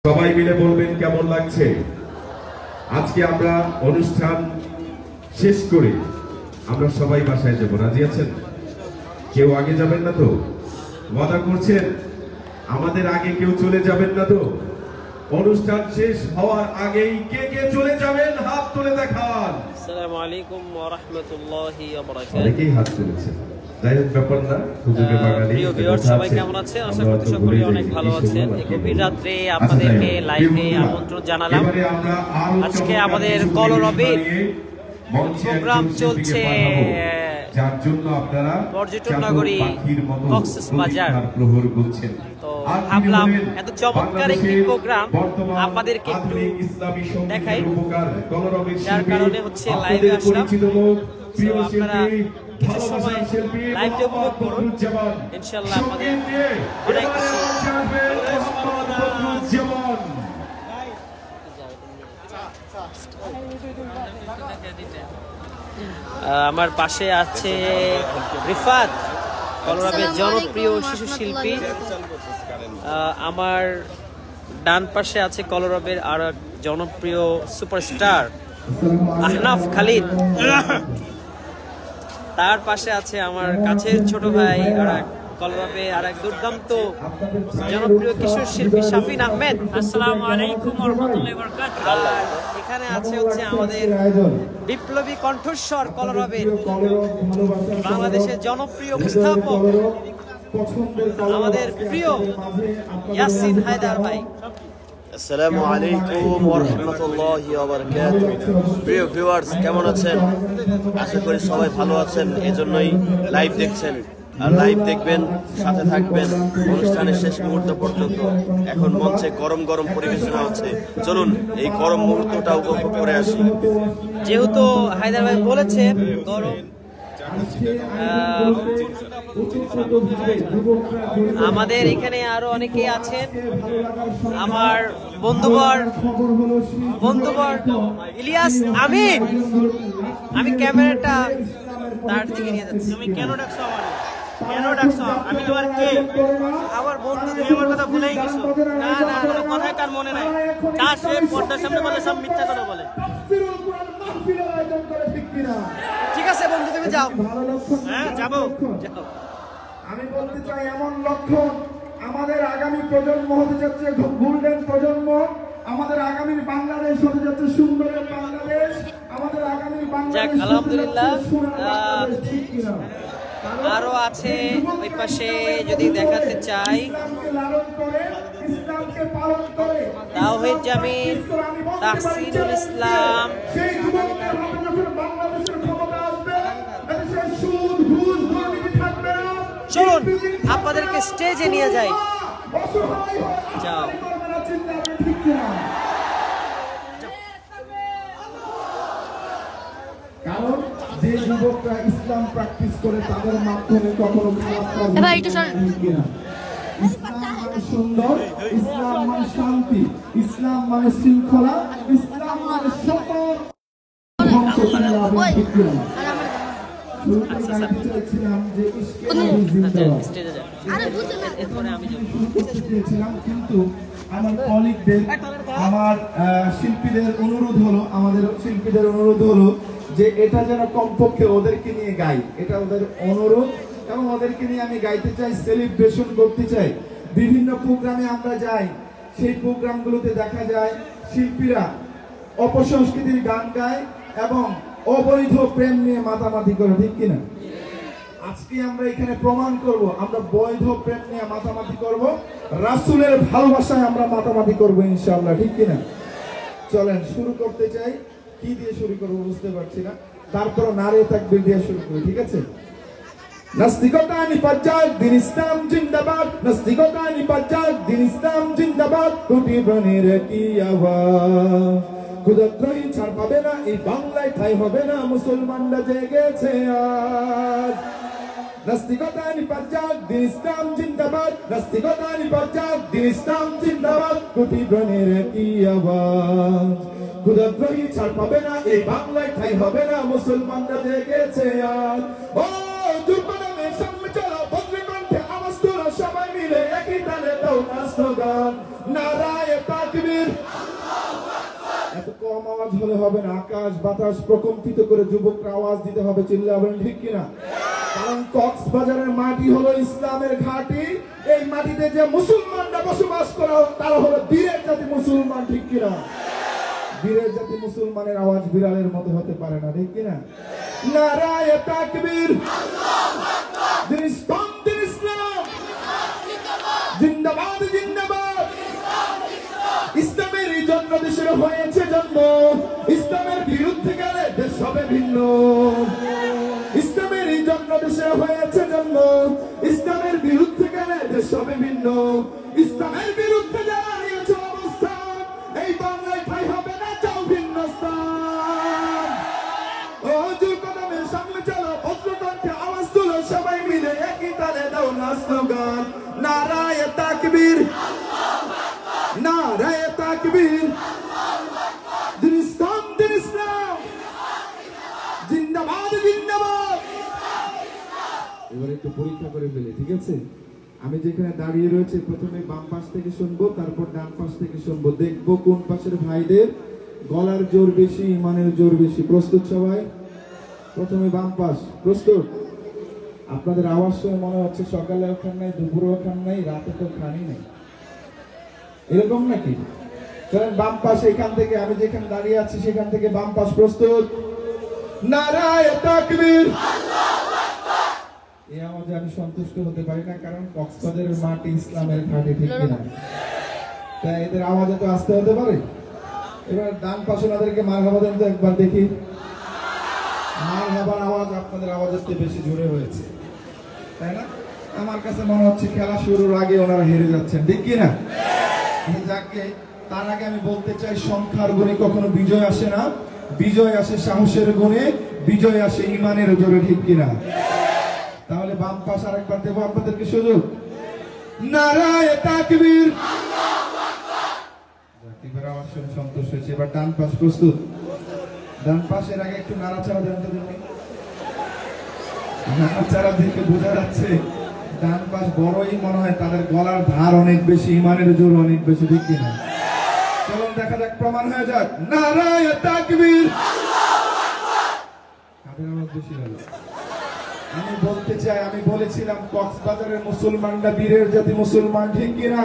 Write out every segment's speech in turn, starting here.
সবাই মিলে বলবেন কেমন লাগছে। আজকে আমরা অনুষ্ঠান শেষ করে আমরা সবাই বাসায় যাব, রাজি আছেন? কেউ আগে যাবেন না তো? ওয়াদা করছেন আমাদের আগে কেউ চলে যাবেন না তো? অনুষ্ঠান শেষ হওয়ার আগেই কে কে চলে যাবেন হাত তুলে দেখান। আসসালামু আলাইকুম ওয়া রাহমাতুল্লাহি ওয়া বারাকাতুহু। অনেকেই হাত তুলেছেন, যাই হোক ব্যাপার না। হুজুরে বাঙালি প্রিয় ভিউয়ার সবাই কেমন আছেন? আশা করি সকলেই অনেক ভালো আছেন। এই গভীর রাত্রে আপনাদেরকে লাইভে আমন্ত্রণ জানালাম। আজকে আমাদের কলরবের প্রোগ্রাম চলছে যার জন্য আপনারা পর্যটন নগরী কক্সবাজার। তো ভাবলাম এত চমৎকার একটি প্রোগ্রাম আপনাদেরকে একটু দেখাই, যার কারণে হচ্ছে লাইভে আসলাম। আপনারা কিছু সময় লাইভটা উপভোগ করুন, ইনশাআল্লাহ আমাদের অনেক কিছু। আমার পাশে আছে রিফাত, কলরবের জনপ্রিয় শিশু শিল্পী। আমার ডান পাশে আছে কলরবের আর এক জনপ্রিয় সুপারস্টার আহনাফ খালিদ। তার পাশে আছে আমার কাছের ছোট ভাই আর এক কলরবে আর এক দুর্দান্ত জনপ্রিয় কিশোর শিল্পী শাফিন আহমেদ। আসসালামু আলাইকুম ওয়া রাহমাতুল্লাহি ওয়া বারাকাতুহু। এখানে আছে হচ্ছে আমাদের বিপ্লবী কণ্ঠস্বর কলরবের বাংলাদেশের জনপ্রিয় উপস্থাপক আমাদের প্রিয় ইয়াসিন হায়দার ভাই। আসসালামু আলাইকুম ওয়া রাহমাতুল্লাহি ওয়া বারাকাতুহু। প্রিয় ভিউয়ার্স কেমন আছেন? আশা করি সবাই ভালো আছেন, এজন্যই লাইভ দেখছেন। আর লাইভ দেখবেন, সাথে থাকবেন অনুষ্ঠানের শেষ মুহূর্ত পর্যন্ত। এখন মঞ্চে গরম গরম পরিবেশনা হচ্ছে, চলুন এই গরম মুহূর্তটা উপভোগ করে আসি। যেহেতু হায়দার ভাই বলেছেন গরম, আমাদের এখানে আরো অনেকে আছেন। আমার বন্ধুবর ইলিয়াস আমিন, আমি ক্যামেরাটা তার দিকে নিয়ে যাচ্ছি। তুমি কেন ডাকছো আমারে? কেন ডাকছো? আমি তোমার কে? আমার বন্ধু, তুমি আমার কথা ভুলেই গেছো। না না, কোনো কথাই কার মনে নাই। যা সে পর্দার সামনে বলে সব মিথ্যা কথা বলে। ঠিক আছে বন্ধু, তুমি যাও। হ্যাঁ যাবো। আমি বলতে চাই এমন লক্ষণ আমাদের আগামী প্রজন্ম হতে যাচ্ছে গোল্ডেন প্রজন্ম, আমাদের আগামীর বাংলাদেশ হতে যাচ্ছে সুন্দরের বাংলাদেশ, আমাদের আগামীর বাংলাদেশ। আলহামদুলিল্লাহ আরো আছে ওই পাশে, যদি দেখাতে চাই তাওহীদ জামিল, তাহসিনুল ইসলাম। চলুন আপনাদেরকে স্টেজে নিয়ে যাই। যাও। কারণ যে যুবকরা ইসলাম প্র্যাকটিস করে তাদের মাধ্যমে কখনো খারাপ কাজ হয় না। ইসলাম মানে সুন্দর, ইসলাম মানে শান্তি, ইসলাম মানে শৃঙ্খলা, ইসলাম মানে সকল কিন্তু আমার কলিগদের, আমার শিল্পীদের অনুরোধ হলো, আমাদের শিল্পীদের অনুরোধ হলো যে এটা যেন কমপক্ষে ওদেরকে নিয়ে গাই। এটা ওদের অনুরোধ এবং ওদেরকে নিয়ে আমি গাইতে চাই, সেলিব্রেশন করতে চাই। বিভিন্ন প্রোগ্রামে আমরা যাই, সেই প্রোগ্রামগুলোতে দেখা যায় শিল্পীরা অপসংস্কৃতির গান গায় এবং অবৈধ প্রেম নিয়ে মাতামাতি করে, ঠিক কিনা? আজকে আমরা এখানে প্রমাণ করব আমরা বৈধ প্রেম নিয়ে মাতামাতি করব, রাসূলের ভালোবাসায় আমরা মাতামাতি করব ইনশাআল্লাহ, ঠিক কিনা? চলেন শুরু করতে চাই। কি দিয়ে শুরু করব বুঝতে পারছি না, তারপর নারে তাকবীর দিয়ে শুরু করি, ঠিক আছে? নাস্তিকতা নিপাত দিন ইসলাম জিন্দাবাদ, নাস্তিকতা নিপাত দিন ইসলাম জিন্দাবাদ, কোটি প্রাণের কি আওয়াজ, খুদাত্রই ছাড় পাবে না এই বাংলায়, ঠাই হবে না মুসলমানরা জেগেছে আজ। নাস্তিকতা নিপাত দিন ইসলাম জিন্দাবাদ, নাস্তিকতা নিপাত দিন ইসলাম জিন্দাবাদ, কোটি প্রাণের কি আওয়াজ, খুদাত্রই ছাড় পাবে না এই বাংলায়, ঠাই হবে না মুসলমানরা জেগেছে আজ। ও যুবকদের সামনে চলো, বজ্রকণ্ঠে আওয়াজ তোলো, সবাই মিলে একই তালে দাও না স্লোগান, নারায়ে তাকবীর। আওয়াজ হলে হবে না, আকাশ বাতাস প্রকম্পিত করে যুবকরা আওয়াজ দিতে হবে, চিল্লাবেন ঠিক কিনা? কারণ কক্সবাজারের মাটি হলো ইসলামের ঘাঁটি। এই মাটিতে যে মুসলমানরা বসবাস করে তারা হলো বীরের জাতি মুসলমান, ঠিক কিনা? বীরের জাতি মুসলমানের আওয়াজ বিড়ালের মতো হতে পারে না, ঠিক কিনা? নারায়ে তাকবীর, দিন ইসলাম, দিন ইসলাম, জিন্দাবাদ জিন্দাবাদ। ইসলামের জন্য দেশের হয়েছে জন্ম, ইসলামের বিরুদ্ধে গেলে দেশ হবে ভিন্ন। ইসলামের জন্য দেশের হয়েছে জন্ম, ইসলামের বিরুদ্ধে গেলে দেশ হবে ভিন্ন। ইসলামের বিরুদ্ধে যারা নিয়েছে অবস্থান, এই বাংলায় ঠাই হবে না, চাও ভিন্ন স্থান। ও যুগকদমের সামনে চলো, ভদ্রকণ্ঠে আওয়াজ তুলো, সবাই মিলে একই তালে দাও না স্লোগান, নারায়ে তাকবীর, নারায়ে তাকবীর, দিন ইসলাম, দিন ইসলাম, জিন্দাবাদ জিন্দাবাদ। এবার একটু পরীক্ষা করে ফেলে, ঠিক আছে? আমি যেখানে দাঁড়িয়ে রয়েছে প্রথমে বাম পাশ থেকে শুনবো, তারপর ডান পাশ থেকে শুনবো, দেখবো কোন পাশের ভাইদের গলার জোর বেশি, ইমানের জোর বেশি। প্রস্তুত সবাই? প্রথমে বাম পাশ, প্রস্তুত? আপনাদের আওয়াজ শুনে মনে হচ্ছে সকালেও খান নাই, দুপুরেও খান নাই, রাতে তো খানি নাই, এরকম নাকি? চলেন বাম পাশ, এখান থেকে আমি যেখানে দাঁড়িয়ে আছি সেখান থেকে বাম পাশ, প্রস্তুত? নারায়ে তাকবীর। এই আওয়াজে আমি সন্তুষ্ট হতে পারি না, কারণ কক্সবাজারের মাটি ইসলামের ঘাঁটি, ঠিক কিনা? তাই এদের আওয়াজে তো আসতে হতে পারে। এবার ডান পাশে ওনাদেরকে মারহাবা দেন তো একবার দেখি। মারহাবার আওয়াজ আপনাদের আওয়াজের চেয়ে বেশি জোরে হয়েছে, তাই না? আমার কাছে মনে হচ্ছে খেলা শুরুর আগে ওনারা হেরে যাচ্ছেন, ঠিক কিনা? যাকে তার আগে আমি বলতে চাই, সংখ্যার গুণে কখনো বিজয় আসে না, বিজয় আসে সাহসের গুণে, বিজয় আসে ইমানের জোরে, ঠিক কিনা? তাহলে বাম পাশ আরেকবার দেবো আপনাদেরকে সুযোগ। নারায়ে তাকবীর। এবার আমার শুনে সন্তোষ হয়েছে। এবার ডান পাশ, প্রস্তুত? ডান পাশের আগে একটু নাড়াচাড়া দেন তো দেখি। নাড়াচাড়া দেখে বোঝা যাচ্ছে ডান পাশ বড়ই মনে হয় তাদের গলার ধার অনেক বেশি, ইমানের জোর অনেক বেশি, ঠিক কিনা? চলুন দেখা যাক, প্রমাণ হয়ে যাক। নারায়ে তাকবীর। কাদের আওয়াজ বেশি হলো? আমি বলতে চাই, আমি বলেছিলাম কক্সবাজারের মুসলমানরা বীরের জাতি মুসলমান, ঠিক কিনা?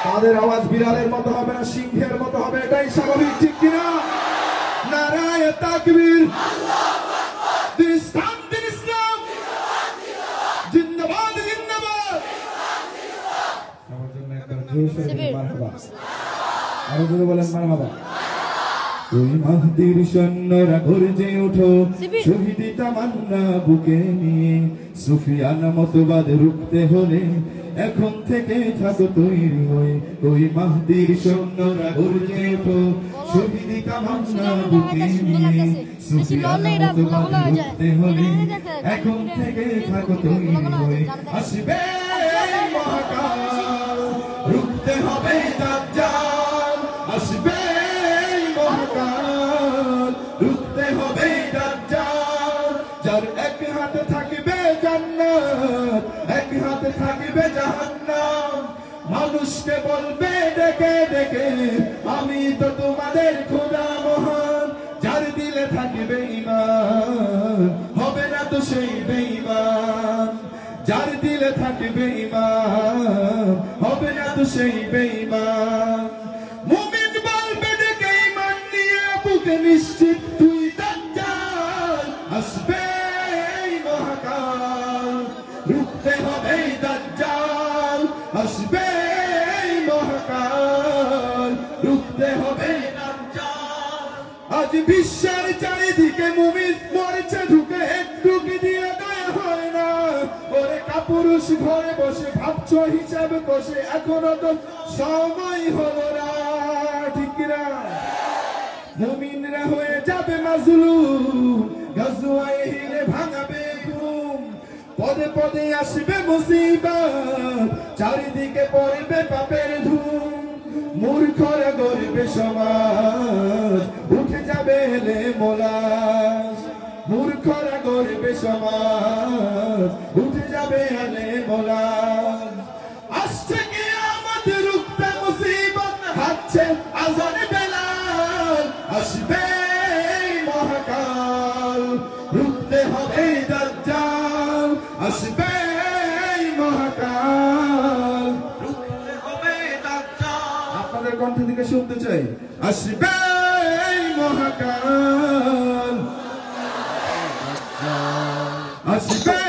তাদের আওয়াজ বিড়ালের মতো হবে না, সিংহের মতো হবে, এটাই স্বাভাবিক, ঠিক কিনা? নারায়ে তাকবীর, দিন ইসলাম, দিন ইসলাম, জিন্দাবাদ জিন্দাবাদ। সবার জন্য একবার জোরে মারহাবা, আরো জোরে বলেন মারহাবা। ওই মাহদির সৈন্যরা গর্জে ওঠো, শহীদি তামান্না বুকে নিয়ে, সুফিয়ানা মতবাদ রুখতে হলে এখন থেকে থাকো তৈরি হয়ে। ওই মাহদির সৈন্যরা গর্জে ওঠো, শহীদি তামান্না বুকে নিয়ে, সুফিয়ানা মতবাদ রুখতে হলে এখন থেকে থাকো তৈরি হয়ে। আসবে মহাকাল, রুখতে হবে দাজ্জাল, আসবে রুখতে হবে দাজ্জাল। যার এক হাতে থাকবে জান্নাত, এক হাতে থাকবে জাহান্নাম। মানুষকে বলবে ডেকে ডেকে, আমি তো তোমাদের খোদা মহান। যার দিলে থাকবে ঈমান, হবে না তো সেই বেঈমান। যার দিলে থাকবে ঈমান, হবে না তো সেই বেঈমান। মুমিন বলবে ডেকে ঈমান নিয়ে, বুকে নিশ্চিত তুই দাজ্জাল। আসবে মহাকাল, রুখতে হবে দাজ্জাল। আসবে মহাকাল, রুখতে হবে দাজ্জাল। আজ বিশ্বের চারিদিকে মুমিন মরছে ঢুকে, একটু কি দিয়ে দয়া হয় না? ওরে কাপুরুষ ঘরে বসে ভাবছো হিসাব বসে, এখনো তো সময় হলো না, ঠিক কিনা? মুমিনরা হয়ে যাবে মাজলুম, গাজওয়ায়ে হিলে ভাঙাবে ঘুম। পদে পদে আসবে মুসিবত, চারিদিকে পড়বে পাপের ধুম। মূর্খরা গরিবে সমাজ, উঠে যাবে এলে মোলাস। মূর্খরা গরিবে সমাজ, উঠে যাবে এলে মোলাস। আসছে কিয়ামত, রুখতে মুসিবত, হাতছে আজান বেলাল। আসবে আপনাদের কণ্ঠ থেকে শুনতে চাই। আসবে এই মহাকাল, আসবে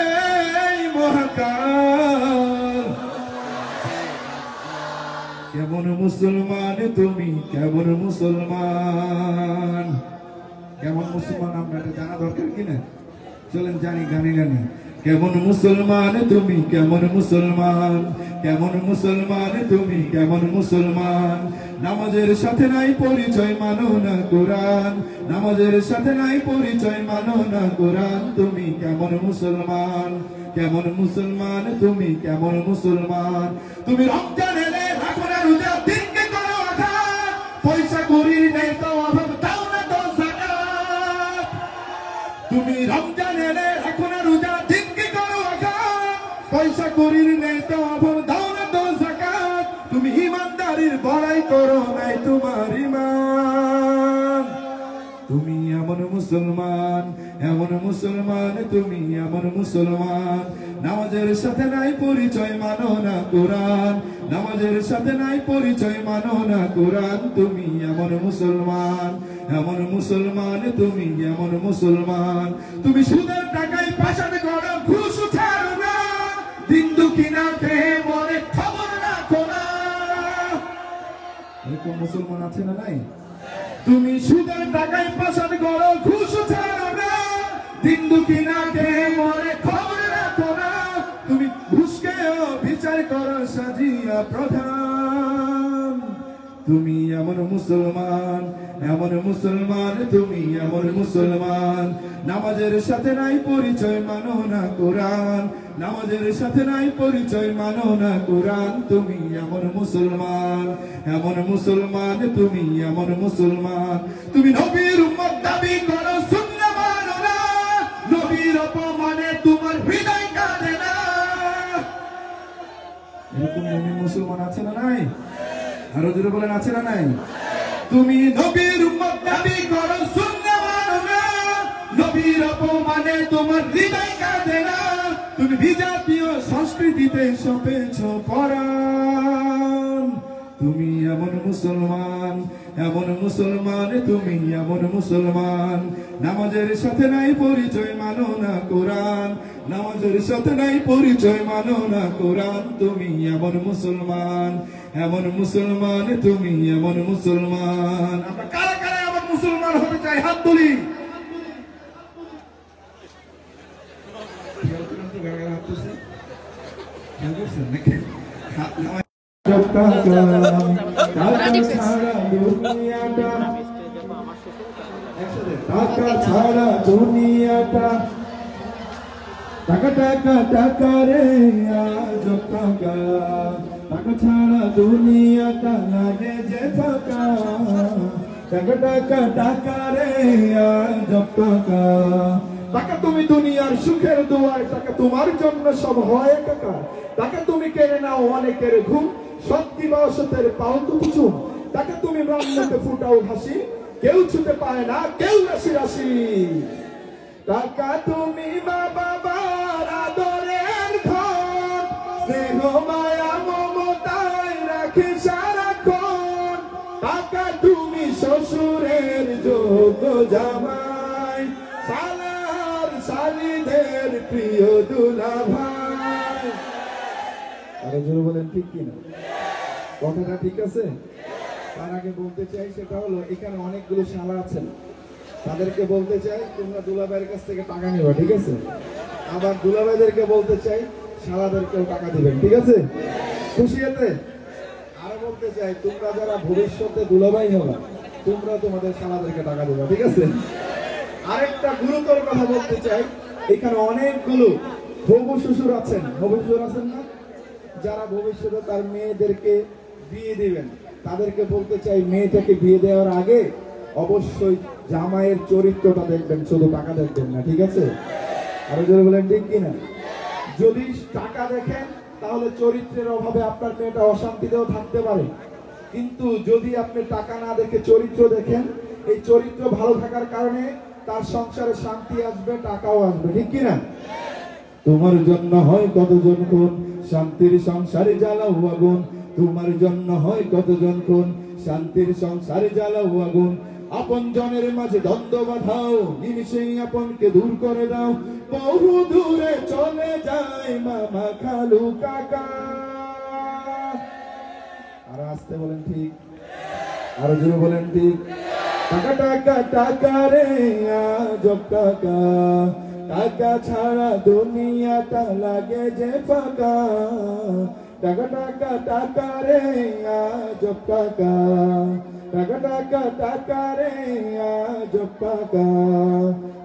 এই মহাকাল। কেমন মুসলমান তুমি, কেমন মুসলমান, কেমন মুসলমান আমরা এটা জানা দরকার কিনা? চলেন জানি গানে গানে। কেমন মুসলমান তুমি, কেমন মুসলমান, কেমন মুসলমান তুমি, কেমন মুসলমান। নামাজের সাথে নাই পরিচয়, মানো না কোরআন, নামাজের সাথে নাই পরিচয়, মানো না কোরআন। তুমি কেমন মুসলমান, কেমন মুসলমান তুমি, কেমন মুসলমান। তুমি রমজান এলে রাখো না রোজা, দিনকে করো আঘাত, পয়সা করি নেই তো অভাব, দাও না তো যাকাত। তুমি রমজান এলে রাখো না রোজা, দিনকে করো আঘাত, পয়সা করি নেই তো অভাব, দাও না তো যাকাত। তুমি ইমানদারির বড়াই করো নাই তোমার ঈমান। তুমি এমন মুসলমান, এমন মুসলমান তুমি, এমন মুসলমান। নামাজের সাথে নাই পরিচয়, মানো না কোরআন, নামাজের সাথে নাই পরিচয়, মানো না কোরআন। তুমি এমন মুসলমান, এমন মুসলমান তুমি, এমন মুসলমান। তুমি সুদের টাকায় পাশাতে করো, ঘুষ ছাড়ো না, দিন দুঃখিনা খেয়ে মনে খবর রাখো না। এরকম মুসলমান আছে না নাই? তুমি সুদের টাকায় পাশাতে করো, ঘুষ ছাড়ো না, দিন দুঃখিনা খেয়ে মনে খবর রাখো না। তুমি ঘুষকেও বিচার করো সাজিয়া প্রধান। তুমি এমন মুসলমান, এমন মুসলমান তুমি, এমন মুসলমান। নামাজের সাথে নাই পরিচয়, মানো না কোরআন, নামাজের সাথে নাই পরিচয়, মানো না কোরআন। তুমি এমন মুসলমান, এমন মুসলমান তুমি, এমন মুসলমান। তুমি নবীর উম্মত দাবি করো, সুন্নাহ মানো না, নবীর অপমানে তোমার হৃদয় কাঁদে না। এরকম মুমিন মুসলমান আছে না নাই? আরো জোরে বলেন আছে না নাই? তুমি নবীর উম্মত দাবি করো, সুন্নাহ মানো না, নবীর অপমানে তোমার হৃদয় কাঁদে না। তুমি বিজাতীয় সংস্কৃতিতে সপেছ পরাণ। তুমি এমন মুসলমান, এমন মুসলমান তুমি, এমন মুসলমান। নামাজের সাথে নাই পরিচয়, মানো না কোরআন, নামাজের সাথে নাই পরিচয়, মানো না কোরআন। তুমি এমন মুসলমান, এমন মুসলমান তুমি, এমন মুসলমান। আমরা কারা কারা এমন মুসলমান হতে চাই? হাত তুলি। টাকা ছাড়া দুনিয়াটা, টাকা টাকা টাকা রে আজ টাকা, টাকা ছাড়া দুনিয়াটা লাগে যে ফাঁকা। টাকা টাকা টাকা রে আজ টাকা, টাকা তুমি দুনিয়ার সুখের দুয়ার, টাকা তোমার জন্য সব হয় একাকার। টাকা তুমি কেড়ে নাও অনেকের ঘুম, সত্যি বা অসতের পাও তো কিছু। টাকা তুমি ব্রাহ্মণকে ফুটাও হাসি, কেউ ছুতে পায় না, কেউ রাশি রাশি। টাকা তুমি মা বাবার আদরের ধন, স্নেহ মায়া মমতায় রাখে সারাক্ষণ। টাকা তুমি শ্বশুরের যোগ্য জামাই, শালার শালীদের প্রিয় দুলা ভাই। আরে জোরে বলেন ঠিক কিনা? কথাটা ঠিক আছে? তার আগে বলতে চাই সেটা হলো, এখানে অনেকগুলো শালা আছেন, তাদেরকে বলতে চাই তোমরা দুলাভাইয়ের কাছ থেকে টাকা নিবা, ঠিক আছে? আবার দুলাভাইদেরকে বলতে চাই শালাদেরকেও টাকা দিবেন, ঠিক আছে? খুশি এতে? আরো বলতে চাই তোমরা যারা ভবিষ্যতে দুলাভাই হবা, তোমরা তোমাদের শালাদেরকে টাকা দিবা, ঠিক আছে? আরেকটা গুরুতর কথা বলতে চাই, এখানে অনেকগুলো হবু শ্বশুর আছেন, হবু শ্বশুর আছেন না? যারা ভবিষ্যতে তার মেয়েদেরকে বিয়ে দিবেন, তাদেরকে বলতে চাই মেয়েটাকে বিয়ে দেওয়ার আগে অবশ্যই জামাইয়ের চরিত্রটা দেখবেন, শুধু টাকা দেখবেন না, ঠিক আছে? আরো জোরে বলেন ঠিক কিনা? যদি টাকা দেখেন তাহলে চরিত্রের অভাবে আপনার মেয়েটা অশান্তিতেও থাকতে পারে, কিন্তু যদি আপনি টাকা না দেখে চরিত্র দেখেন, এই চরিত্র ভালো থাকার কারণে তার সংসারে শান্তি আসবে, টাকাও আসবে, ঠিক কিনা? তোমার জন্য হয় কতজন খুন, শান্তির সংসারে জ্বালাও আগুন। তোমার জন্য হয় কতজন খুন, শান্তির সংসারে জ্বালাও আগুন, আপন জনের মাঝে দ্বন্দ্ব বাঁধাও, নিমিষেই আপনকে দূর করে দাও, বহু দূরে চলে যায় মামা খালু কাকা। আর আসতে বলেন ঠিক, আরো জোরে বলেন ঠিক। টাকা টাকা টাকা রে আজব টাকা, টাকা ছাড়া দুনিয়াটা লাগে যে ফাঁকা। টাকা টাকা টাকা রে আজব টাকা, টাকা টাকা টাকা রে আজব টাকা,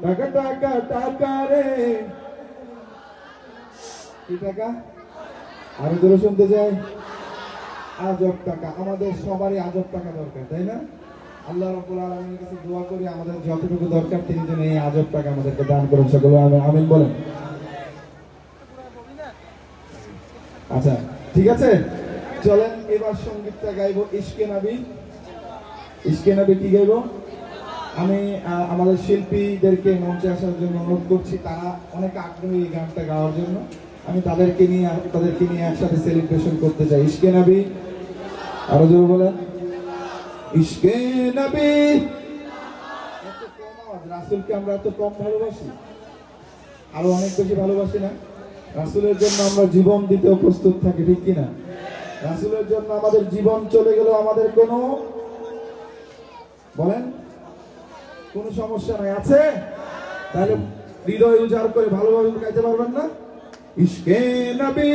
টাকা টাকা টাকা রে। কি টাকা? আরো জোরে শুনতে চাই। আজব টাকা। আমাদের সবারই আজব টাকা দরকার, তাই না? আল্লাহ রাব্বুল আলামিনের কাছে দোয়া করি আমাদের যতটুকু দরকার তিনি যেন এই আজব টাকা আমাদেরকে দান করেন। সকলে আমিন বলেন। আচ্ছা ঠিক আছে, চলেন এবার সঙ্গীতটা গাইবো ইশকে নবী। ইশকে নবী কি গাইবো? আমি আমাদের শিল্পীদেরকে মঞ্চে আসার জন্য অনুরোধ করছি, তারা অনেক আগ্রহী এই গানটা গাওয়ার জন্য। আমি তাদেরকে নিয়ে একসাথে সেলিব্রেশন করতে চাই। ইশকে নবী, আরো জোরে বলেন ইশকে নবী। এত কম আওয়াজ, রাসূলকে আমরা এত কম ভালোবাসি? আরো অনেক বেশি ভালোবাসি না? রাসূলের জন্য আমরা জীবন দিতেও প্রস্তুত থাকি, ঠিক কিনা? রাসূলের জন্য আমাদের জীবন চলে গেলেও আমাদের কোনো বলেন কোনো সমস্যা নাই, আছে? তাহলে হৃদয় উজাড় করে ভালোভাবে গাইতে পারবেন না? ইশকে নবী।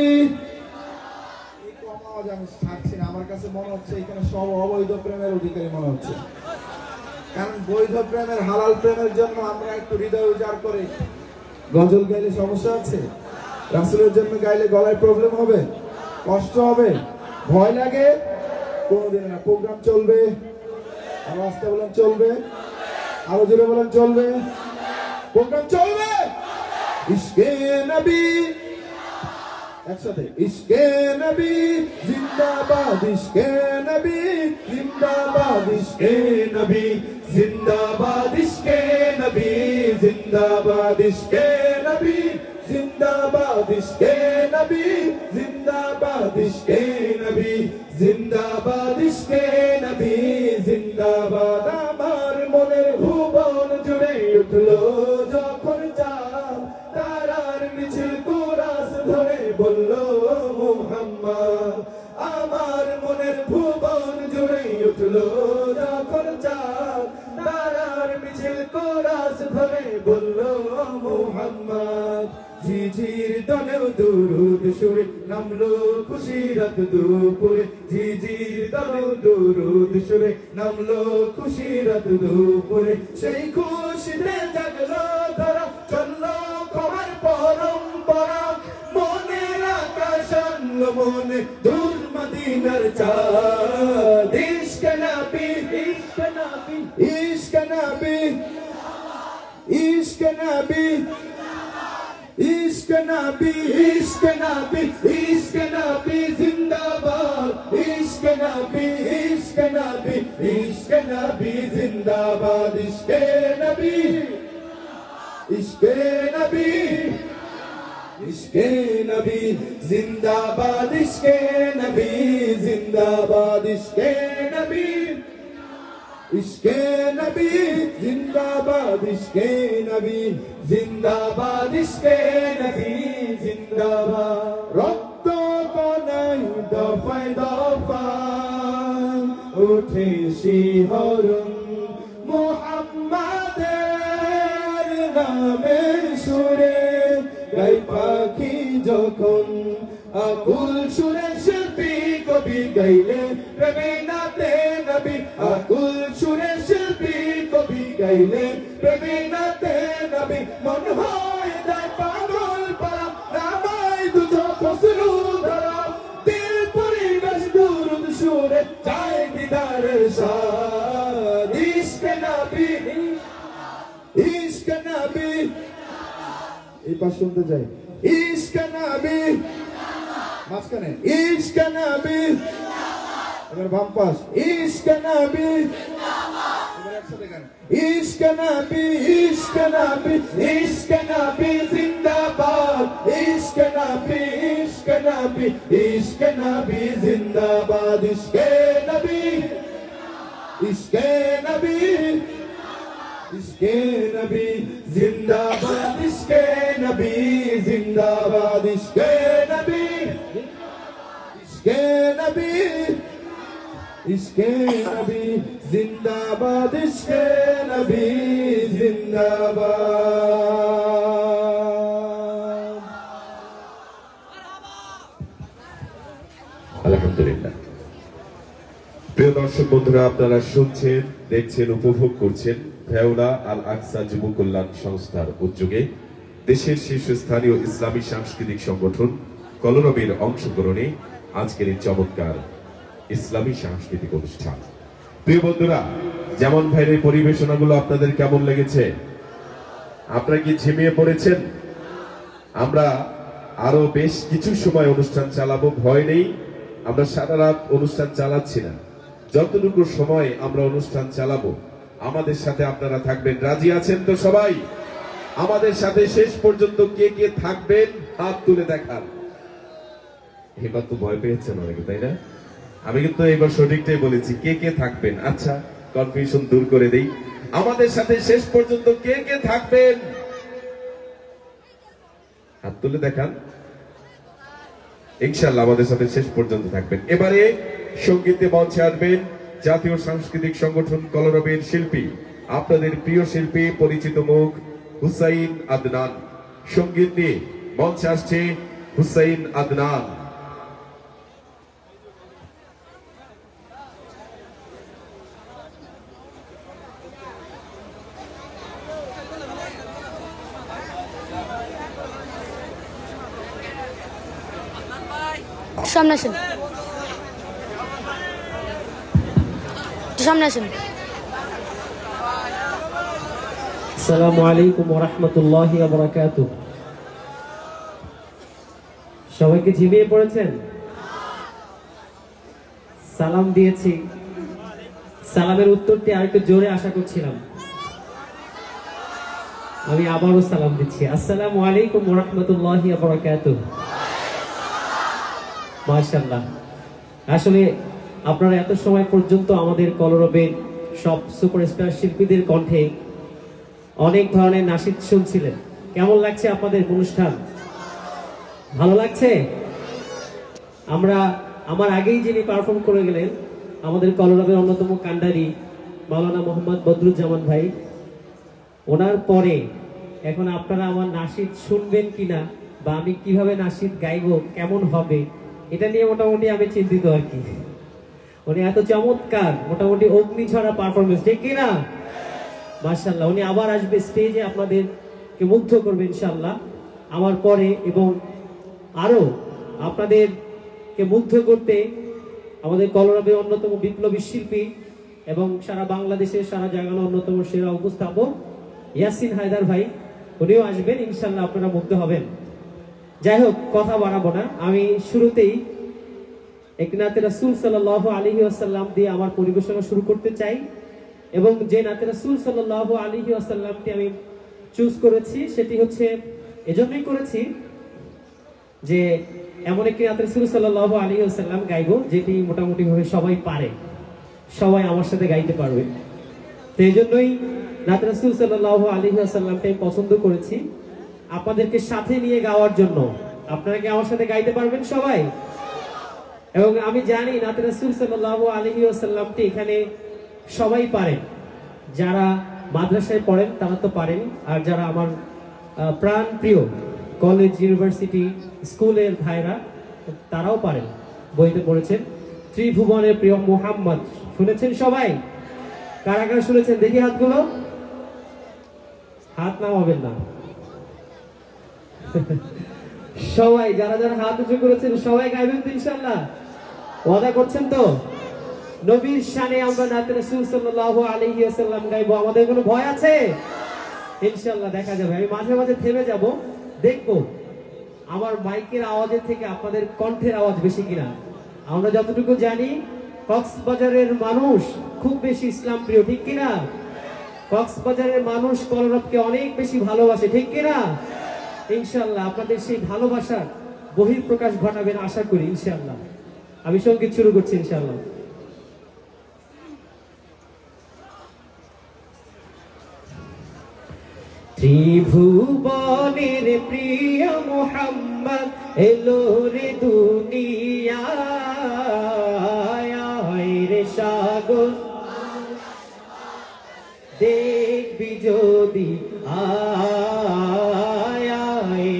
এই কম আওয়াজ আমি ছাড়ছি না, আমার কাছে মনে হচ্ছে এখানে সব অবৈধ প্রেমের অধিকারী মনে হচ্ছে। কারণ বৈধ প্রেমের, হালাল প্রেমের জন্য আমরা একটু হৃদয় উজাড় করে গজল গাইলে সমস্যা আছে? রাসূলের জন্য গাইলে গলায় প্রবলেম হবে, কষ্ট হবে, ভয় লাগে? কোনোদিন না। প্রোগ্রাম চলবে, আরো আসতে বলেন চলবে, আরো জোরে বলেন চলবে, প্রোগ্রাম চলবে। ইশকে নবী, একসাথে ইশকে নবী জিন্দাবাদ, ইশকে নবী জিন্দাবাদ, ইশকে নবী জিন্দাবাদ, ইশকে নবী জিন্দাবাদ, ইশকে নবী জিন্দাবাদ, ইশকে নবী জিন্দাবাদ, ইশকে নবী জিন্দাবাদ, ইশকে নবী জিন্দাবাদ। আমার মনের ভুবন জুড়ে উঠলো যখন চাঁদ, তারার মিছিল কোরাস ধরে বললো মুহাম্মদ। আমার মনের ভুবন জুড়ে উঠলো যখন চাঁদ, তারার মিছিল কোরাস ধরে বললো মুহাম্মদ। ঝিঝির দলেও দুরুদ সুরে নামলো খুশিরাত দুপুরে, ঝিঝির দলেও দুরুদ সুরে নামলো খুশিরাত দুপুরে। সেই খুশিতে জাগলো ধরা, চললো খবর পরম্পরা, মনের আকাশ আনলো মনে দূর মদিনার চাঁদ। ইশকে নবী, ইশকে নবী, ইশকে নবী, ইশকে নবী, ইশকে নবী, ইশকে নবী, ইশকে নবী জিন্দাবাদ, ইশকে নবী, ইশকে নবী, ইশকে নবী জিন্দাবাদ, ইশকে নবী, ইশকে নবী, ইশকে নবী জিন্দাবাদ, ইশকে নবী জিন্দাবাদ, ইশকে নবী, ইশকে নবী জিন্দাবাদ, ইশকে নবী জিন্দাবাদ, ইশকে নবী জিন্দাবাদ। রক্ত কণায় দফায় দফায় উঠে শিহরণ, মুহাম্মাদের নামের সুরে গাই পাখি যখন, আকুল সুরে শিল্পী কবি গাইলে প্রেমে নাতে নবী, আকুল সুরে শিল্পী কবি গাইলে প্রেমে নাতে নবী। মন হয় যায় পাগল পারা, নামায় দুটো ফসলু ধরা, দিল পরিবেশ দুরুদ সুরে চায় দিদারের স্বাদ। ইশকে নবী, ইশকে নবী, এই পাশ শুনতে চাই। ইশকে নবী, মাঝখানে ইশকে নবী, এবার বাম পাশ ইশকে নবী, এবার একসাথে গান। ইশকে নবী, ইশকে নবী, ইশকে নবী জিন্দাবাদ, ইশকে নবী, ইশকে इश्क नबी जिंदाबाद इश्क नबी इश्क नबी इश्क नबी जिंदाबाद इश्क नबी जिंदाबाद इश्क नबी इश्क नबी इश्क नबी जिंदाबाद इश्क नबी जिंदाबाद আলহামদুলিল্লাহ। প্রিয় দর্শক বন্ধুরা, আপনারা শুনছেন, দেখছেন, উপভোগ করছেন ভেওলা আল আকসা যুব কল্যাণ সংস্থার উদ্যোগে দেশের শীর্ষস্থানীয় ইসলামী সাংস্কৃতিক সংগঠন কলরবের অংশগ্রহণে আজকের এই চমৎকার ইসলামী সাংস্কৃতিক অনুষ্ঠান। প্রিয় বন্ধুরা, যেমন ভাইয়ের পরিবেশনাগুলো আপনাদের কেমন লেগেছে? আপনারা কি ঝিমিয়ে পড়েছেন? আমরা আরো বেশ কিছু সময় অনুষ্ঠান চালাবো, ভয় নেই। আমরা সারা রাত অনুষ্ঠান চালাচ্ছি না, যতটুকু সময় আমরা অনুষ্ঠান চালাবো আমাদের সাথে আপনারা থাকবেন। রাজি আছেন তো সবাই? আমাদের সাথে শেষ পর্যন্ত কে কে থাকবেন হাত তুলে দেখান। এবার তো ভয় পেয়েছেন অনেকে, তাই না? আমি কিন্তু এবার সঠিকটাই বলেছি, কে কে থাকবেন। আচ্ছা, কনফিউশন দূর করে দেই। আমাদের সাথে শেষ পর্যন্ত কে কে থাকবেন হাত তুলে দেখান। ইনশাআল্লাহ আমাদের সাথে শেষ পর্যন্ত থাকবেন। এবারে সঙ্গীতে মঞ্চে আসবেন জাতীয় সাংস্কৃতিক সংগঠন কলরবের শিল্পী, আপনাদের প্রিয় শিল্পী, পরিচিত মুখ হুসাইন আদনান। সঙ্গীত নিয়ে মঞ্চে আসছে হুসাইন আদনান। সামনে আসেন, সামনে আসেন। আসসালামু আলাইকুম ওয়া রাহমাতুল্লাহি ওয়া বারাকাতুহু। সবাইকে ঝিমিয়ে পড়েছেন? সালাম দিয়েছি, সালামের উত্তরটি আরেকটু জোরে আশা করছিলাম। আমি আবারও সালাম দিচ্ছি। আসসালামু আলাইকুম ওয়া রাহমাতুল্লাহি ওয়া বারাকাতুহু। মাশাআল্লাহ। আসলে আপনারা এত সময় পর্যন্ত আমাদের কলরবের সব সুপারস্টার শিল্পীদের কণ্ঠে অনেক ধরনের নাশিদ শুনছিলেন। কেমন লাগছে আপনাদের অনুষ্ঠান? ভালো লাগছে? আমার আগেই যিনি পারফর্ম করে গেলেন আমাদের কলরবের অন্যতম কান্ডারি মাওলানা মোহাম্মদ বদরুজ্জামান ভাই, ওনার পরে এখন আপনারা আমার নাশিদ শুনবেন কিনা বা আমি কিভাবে নাশিদ গাইবো, কেমন হবে, এটা নিয়ে মোটামুটি আমি চিন্তিত আর কি। উনি এত চমৎকার, মোটামুটি অগ্নিঝরা পারফরমেন্স, ঠিক কিনা? মাশাআল্লাহ। উনি আবার আসবে স্টেজে, আপনাদেরকে মুগ্ধ করবে ইনশাআল্লাহ আমার পরে, এবং আরো আপনাদেরকে মুগ্ধ করতে আমাদের কলরবের অন্যতম বিপ্লবী শিল্পী এবং সারা বাংলাদেশের সারা জায়গার অন্যতম সেরা উপস্থাপক ইয়াসিন হায়দার ভাই, উনিও আসবেন ইনশাআল্লাহ, আপনারা মুগ্ধ হবেন। যাই হোক, কথা বাড়াবো না, আমি শুরুতেই একটি নাতে রাসূল সাল্লাল্লাহু আলাইহি ওয়াসাল্লাম দিয়ে আমার পরিবেশনা শুরু করতে চাই, এবং যে নাতে রাসূল সাল্লাল্লাহু আলাইহি ওয়াসাল্লামটি আমি চুজ করেছি সেটি হচ্ছে এজন্যই করেছি যে এমন একটি নাতে রাসূল সাল্লাল্লাহু আলাইহি ওয়াসাল্লাম গাইবো যেটি মোটামুটি ভাবে সবাই পারে, সবাই আমার সাথে গাইতে পারবে। তো এজন্যই নাতে রাসূল সাল্লাল্লাহু আলাইহি ওয়াসাল্লামটি আমি পছন্দ করেছি আপনাদেরকে সাথে নিয়ে গাওয়ার জন্য। আপনারা কি আমার সাথে গাইতে পারবেন সবাই? এবং আমি জানি নাতে রাসূল সাল্লাল্লাহু আলাইহি ওয়াসাল্লামটি এখানে সবাই পারেন, যারা মাদ্রাসায় পড়েন তারা তো পারেন, আর যারা আমার প্রাণ প্রিয় কলেজ, ইউনিভার্সিটি, স্কুলের ভাইরা তারাও পারেন, বইতে পড়েছেন। ত্রিভুবনের প্রিয় মুহাম্মদ শুনেছেন সবাই? কারা কারা শুনেছেন দেখি হাতগুলো, হাত নামাবেন না। সবাই যারা যারা হাত উঁচু করেছেন সবাই গাইবেন তো ইনশাআল্লাহ? ওয়াদা করছেন তো? নবীর শানে আমরা নাতে রাসূল সাল্লাল্লাহু আলাইহি ওয়াসাল্লাম গাইবো, আমাদের কোনো ভয় আছে? ইনশাআল্লাহ দেখা যাবে। আমি মাঝে মাঝে থেমে যাব, দেখবো আমার মাইকের আওয়াজের থেকে আপনাদের কণ্ঠের আওয়াজ বেশি কিনা। আমরা যতটুকু জানি কক্সবাজারের মানুষ খুব বেশি ইসলাম প্রিয়, ঠিক কিনা? কক্সবাজারের মানুষ কলরবকে অনেক বেশি ভালোবাসে, ঠিক কিনা? ইনশাআল্লাহ আপনাদের সেই ভালোবাসার বহিঃপ্রকাশ ঘটাবেন আশা করি ইনশাআল্লাহ। আমি সঙ্গীত শুরু করছি ইনশাআল্লাহ। ত্রিভুবনের প্রিয় মুহাম্মদ এলো রে দুনিয়ায় রে সাগর দেখবি যদি আয়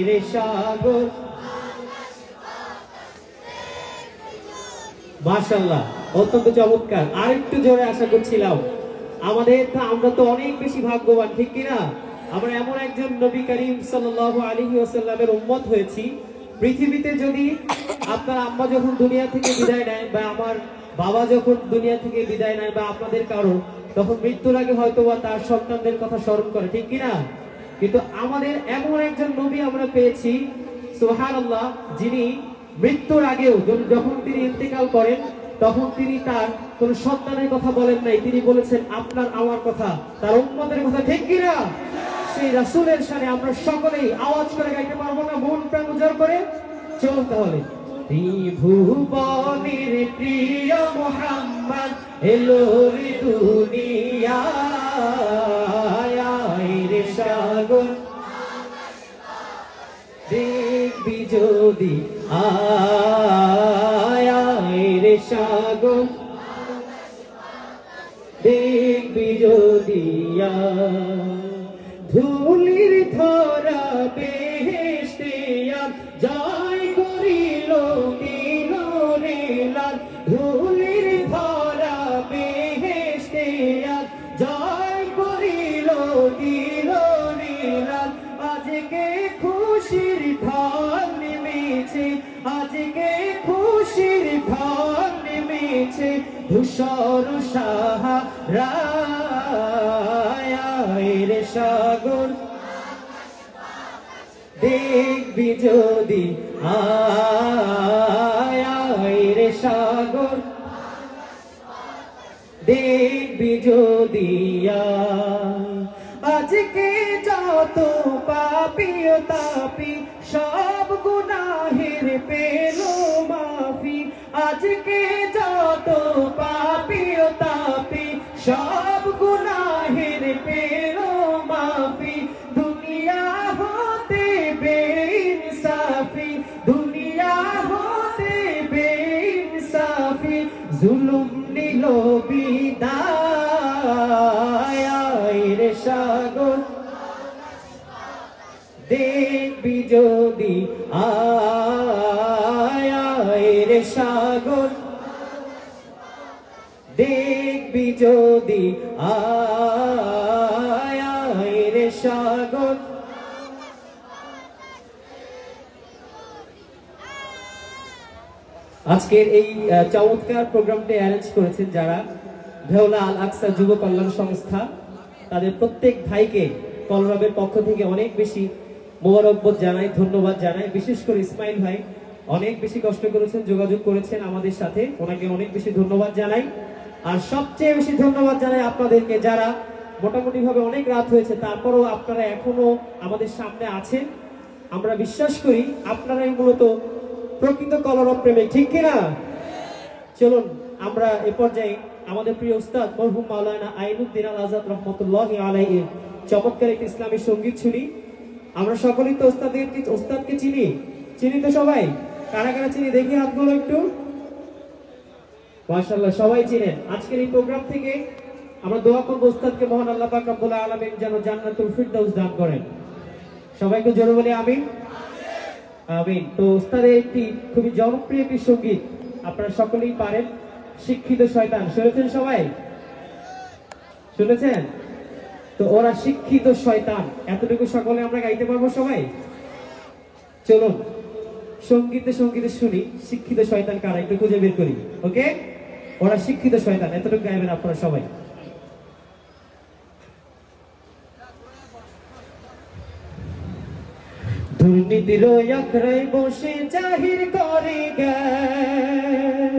রে সাগর। মাশাআল্লাহ, অত্যন্ত চমৎকার। আর একটু জোরে আশা করছিলাম। আমরা তো অনেক বেশি ভাগ্যবান, ঠিক কিনা? আমরা এমন একজন নবী করিম সাল্লাল্লাহু আলাইহি ওয়াসাল্লামের উম্মত হয়েছি। পৃথিবীতে যদি আপনার আম্মা যখন দুনিয়া থেকে বিদায় নেয়, বা আমার বাবা যখন দুনিয়া থেকে বিদায় নেয়, বা আপনাদের কারো, তখন মৃত্যুর আগে হয়তো বা তার সন্তানদের কথা স্মরণ করে, ঠিক কিনা? কিন্তু আমাদের এমন একজন নবী আমরা পেয়েছি, সুবহানাল্লাহ, যিনি মৃত্যুর আগেও যখন তিনি ইন্তেকাল করেন তখন তিনি তার কোন সন্তানের কথা বলেন নাই, তিনি বলেছেন আপনার আমার কথা, তার উম্মতের কথা, ঠিক কিনা? সেই রাসূলের শানে আমরা সকলেই আওয়াজ করে গাইতে পারবো না, মন প্রাণ উজাড় করে? চলুন তাহলে। ত্রিভুবনের প্রিয় মুহাম্মদ এলো রে দুনিয়ায় রে সাগর দেখবি যদি আয় রে সাগর দেখবি যদি ধুলির ধরা বেহেশতে জয় করিল দিল রে লাল। ধুলির ধরা বেহেশতে জয় করিল দিল রে লাল। আজকে খুশির ঢল নেমেছে, আজকে খুশির ঢল নেমেছে ধূসর সাহারায় রে সাগর দেখবি যদি আয় রে সাগর দেখবি যদি আজকে যত পাপী ও তাপী সব গুনাহের পেল মাফি। আজকে যত পাপী ও তাপী সব গুনাহের পেল মাফি। দুনিয়া হতে বেইনসাফি, দুনিয়া হতে বেইনসাফি জুলুম নিল বিদায় রে সাগর দেখবি যদি আয় রে সাগর দেখবি যদি আয় রে সাগর। আজকের এই চমৎকার প্রোগ্রামটি অ্যারেঞ্জ করেছেন যারা ভেওলা আল আকসা যুব কল্যাণ সংস্থা, তাদের প্রত্যেক ভাইকে কলরবের পক্ষ থেকে অনেক বেশি মোবারকবাদ জানাই, ধন্যবাদ জানাই। বিশেষ করে ইসমাইল ভাই অনেক বেশি কষ্ট করেছেন, যোগাযোগ করেছেন আমাদের সাথে, ওনাকে অনেক বেশি ধন্যবাদ জানাই। আর সবচেয়ে বেশি ধন্যবাদ জানাই আপনাদেরকে যারা মোটামুটি ভাবে অনেক রাত হয়েছে তারপরও আপনারা এখনো আমাদের সামনে আছেন। আমরা বিশ্বাস করি আপনারাই মূলত প্রকৃত কলরব প্রেমিক, ঠিক কিনা? চলুন আমরা এ পর্যায়ে আমাদের প্রিয় উস্তাদ মরহুম মাওলানা আইনুদ্দিন আল আজাদ রহমতুল্লাহি আলাইহি চমৎকার একটি ইসলামী সঙ্গীত শুনি। আমরা সকলেই তো ওস্তাদকে চিনি তো সবাই? কারা কারা চিনি দেখি হাতগুলো একটু। মাশাআল্লাহ, সবাই চিনেন। আজকের এই প্রোগ্রাম থেকে আমরা দোয়া করব ওস্তাদকে মহান আল্লাহ পাক রব্বুল আলামিন যেন জান্নাতুল ফিরদাউস দান করেন। সবাইকে জোরে বলি আমিন আমিন। তো ওস্তাদের একটি খুবই জনপ্রিয় একটি সঙ্গীত আপনারা সকলেই পারেন, শিক্ষিত শয়তান। শুনেছেন সবাই? শুনেছেন? তো ওরা শিক্ষিত শয়তান, এতটুকু সকলে আমরা গাইতে পারবো সবাই? চলুন সঙ্গীতে শুনি শিক্ষিত শয়তান কারা একটু খুঁজে বের করি। ওকে, ওরা শিক্ষিত শয়তান, এতটুকু গাইবেন আপনারা সবাই। দুর্নীতির আখড়ায় বসে জাহির করে জ্ঞান,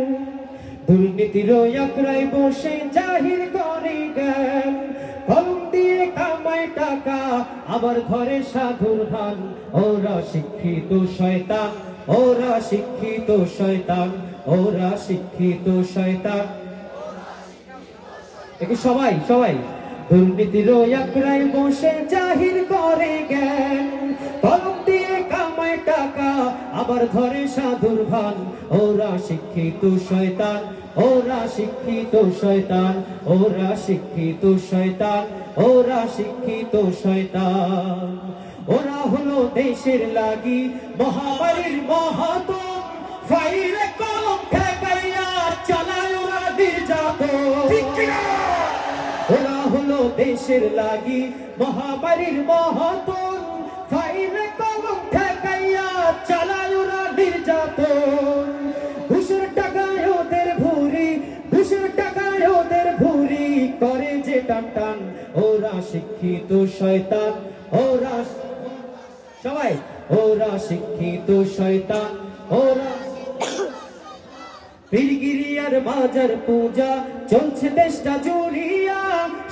দুর্নীতির আখড়ায় বসে জাহির করে জ্ঞান। কলম দিয়ে কামায় টাকা আবার ঘরে সাধুর ধান, ওরা শিক্ষিত শয়তান, ওরা শিক্ষিত শয়তান, ওরা শিক্ষিত শয়তান। একটু সবাই সবাই দুর্নীতির একরায় বসে জাহির করে জ্ঞান, কলম দিয়ে কামায় টাকা আবার ধরে সাধুর ভান। ওরা শিক্ষিত শয়তান, ওরা শিক্ষিত শয়তান, ওরা শিক্ষিত শয়তান, ওরা শিক্ষিত শয়তান। ওরা হলো দেশের লাগি মহামারীর মহাতম, ফাইলে কলম ঠেকাইয়া চালায় ওরা নির্যাতন। ওরা হলো দেশের লাগি মহামারীর মহাতন, ফাইলে কলম ঠেকাইয়া চালায় ওরা নির্যাতন। ঘুষের টাকায় ওদের ভুরি, ঘুষের টাকায় ওদের ভুরি করে যে টান টান। ওরা শিক্ষিত শয়তান, ওরা সবাই ওরা শিক্ষিত শয়তান। ওরা পীরগিরি আর মাজার পূজা চলছে দেশটা জুড়িয়া,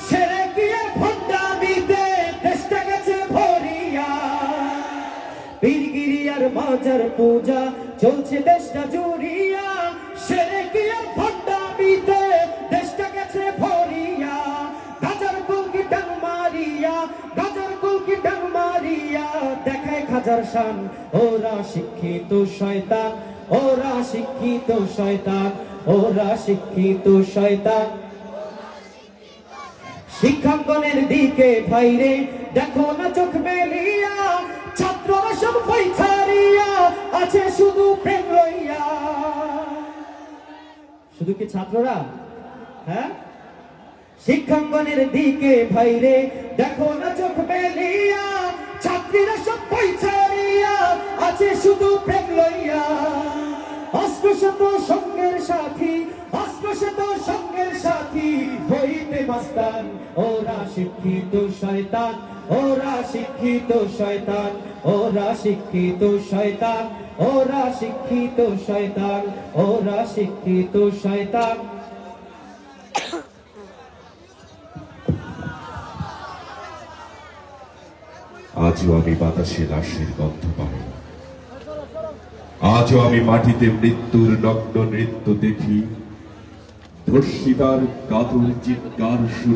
সেরে গিয়ে ভণ্ডামিতে দেশটা গেছে ভরিয়া। পীরগিরি আর মাজার পূজা চলছে দেশটা জুড়িয়া, সেরে গিয়ে ভণ্ডামিতে দেশটা গেছে ভরিয়া। গাজার কলকি ডাং মারিয়া, গাজার কলকি ডাং মারিয়া দেখায় খাজার শান। ওরা শিক্ষিত শয়তান, ওরা শিক্ষিত শয়তান, ওরা শিক্ষিত শয়তান। শিক্ষাঙ্গনের দিকে ভাইরে দেখো না চোখ মেলিয়া, ছাত্ররা সব বই ছাড়িয়া আছে শুধু প্রেম লইয়া। শুধু কি ছাত্ররা? হ্যাঁ, শিক্ষাঙ্গনের দিকে ভাইরে দেখো না চোখ মেলিয়া, ছাত্রীরা সব বই ছাড়িয়া আছে শুধু প্রেম লইয়া। অস্পৃশ্যত সঙ্গের সাথী, অস্পৃশ্যত সঙ্গের সাথী হইতে মাস্তান। ওরা শিক্ষিত শয়তান, ওরা শিক্ষিত শয়তান, ওরা শিক্ষিত শয়তান, ওরা শিক্ষিত শয়তান, ওরা শিক্ষিত শয়তান। আজও আমি বাতাসে লাশের গন্ধ পাই, আজও আমি মাটিতে মৃত্যুর নগ্ন নৃত্য দেখি, ধর্ষিতার কাতর চিৎকার শুনি।